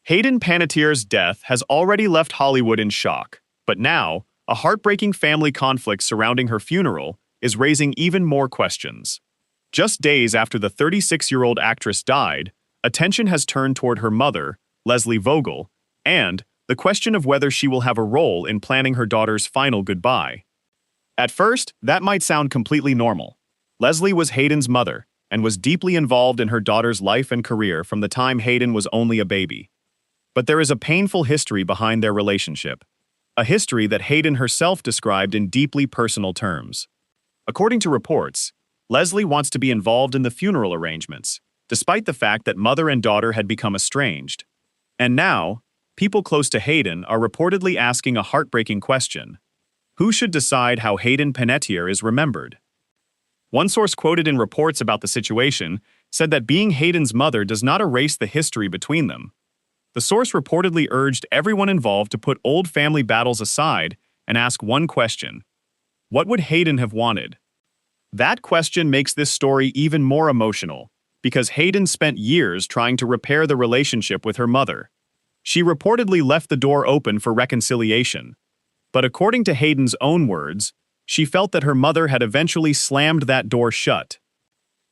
Hayden Panettiere's death has already left Hollywood in shock, but now, a heartbreaking family conflict surrounding her funeral is raising even more questions. Just days after the 36-year-old actress died, attention has turned toward her mother, Lesley Vogel, and the question of whether she will have a role in planning her daughter's final goodbye. At first, that might sound completely normal. Lesley was Hayden's mother and was deeply involved in her daughter's life and career from the time Hayden was only a baby. But there is a painful history behind their relationship, a history that Hayden herself described in deeply personal terms. According to reports, Lesley wants to be involved in the funeral arrangements, despite the fact that mother and daughter had become estranged. And now, people close to Hayden are reportedly asking a heartbreaking question: who should decide how Hayden Panettiere is remembered? One source quoted in reports about the situation said that being Hayden's mother does not erase the history between them. The source reportedly urged everyone involved to put old family battles aside and ask one question: what would Hayden have wanted? That question makes this story even more emotional, because Hayden spent years trying to repair the relationship with her mother. She reportedly left the door open for reconciliation, but according to Hayden's own words, she felt that her mother had eventually slammed that door shut.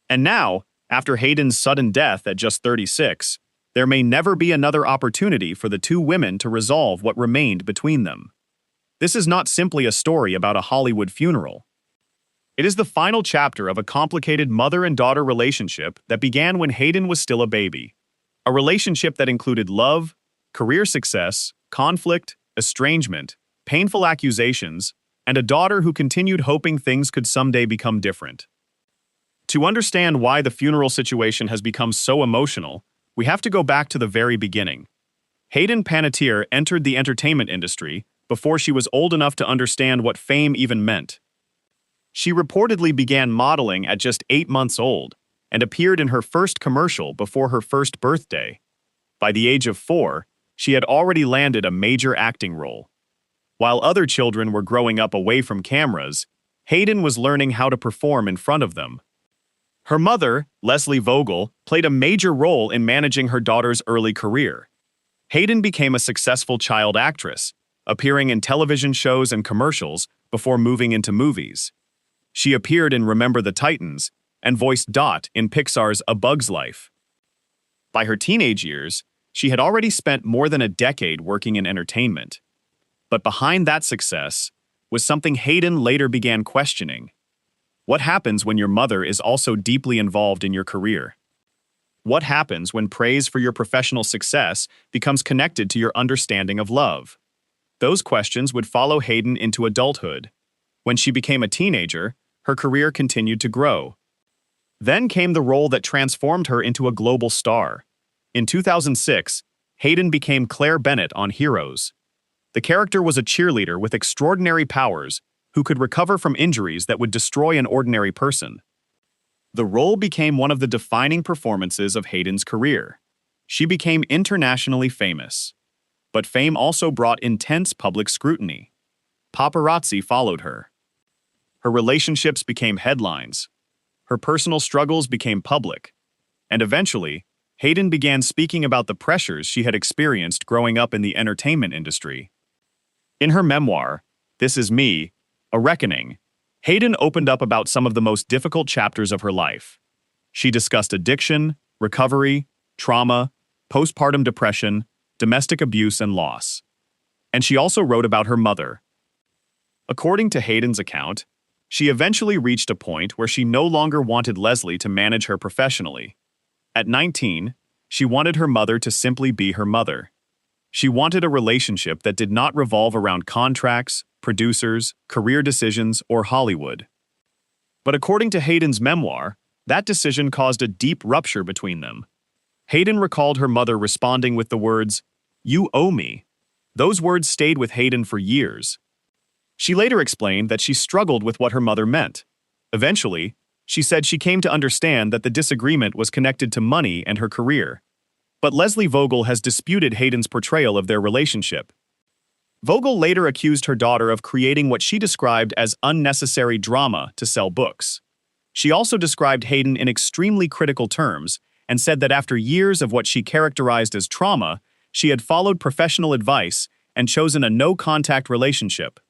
And now, after Hayden's sudden death at just 36, there may never be another opportunity for the two women to resolve what remained between them. This is not simply a story about a Hollywood funeral. It is the final chapter of a complicated mother and daughter relationship that began when Hayden was still a baby. A relationship that included love, career success, conflict, estrangement, painful accusations, and a daughter who continued hoping things could someday become different. To understand why the funeral situation has become so emotional, we have to go back to the very beginning. Hayden Panettiere entered the entertainment industry before she was old enough to understand what fame even meant. She reportedly began modeling at just 8 months old and appeared in her first commercial before her first birthday. By the age of 4, she had already landed a major acting role. While other children were growing up away from cameras, Hayden was learning how to perform in front of them. Her mother, Lesley Vogel, played a major role in managing her daughter's early career. Hayden became a successful child actress, appearing in television shows and commercials before moving into movies. She appeared in Remember the Titans and voiced Dot in Pixar's A Bug's Life. By her teenage years, she had already spent more than a decade working in entertainment. But behind that success was something Hayden later began questioning. What happens when your mother is also deeply involved in your career? What happens when praise for your professional success becomes connected to your understanding of love? Those questions would follow Hayden into adulthood. When she became a teenager, her career continued to grow. Then came the role that transformed her into a global star. In 2006, Hayden became Claire Bennett on Heroes. The character was a cheerleader with extraordinary powers who could recover from injuries that would destroy an ordinary person. The role became one of the defining performances of Hayden's career. She became internationally famous. But fame also brought intense public scrutiny. Paparazzi followed her. Her relationships became headlines. Her personal struggles became public. And eventually, Hayden began speaking about the pressures she had experienced growing up in the entertainment industry. In her memoir, This Is Me, A Reckoning, Hayden opened up about some of the most difficult chapters of her life. She discussed addiction, recovery, trauma, postpartum depression, domestic abuse, and loss. And she also wrote about her mother. According to Hayden's account, she eventually reached a point where she no longer wanted Lesley to manage her professionally. At 19, she wanted her mother to simply be her mother. She wanted a relationship that did not revolve around contracts, producers, career decisions, or Hollywood. But according to Hayden's memoir, that decision caused a deep rupture between them. Hayden recalled her mother responding with the words, "You owe me." Those words stayed with Hayden for years. She later explained that she struggled with what her mother meant. Eventually, she said she came to understand that the disagreement was connected to money and her career. But Lesley Vogel has disputed Hayden's portrayal of their relationship. Vogel later accused her daughter of creating what she described as unnecessary drama to sell books. She also described Hayden in extremely critical terms and said that after years of what she characterized as trauma, she had followed professional advice and chosen a no-contact relationship,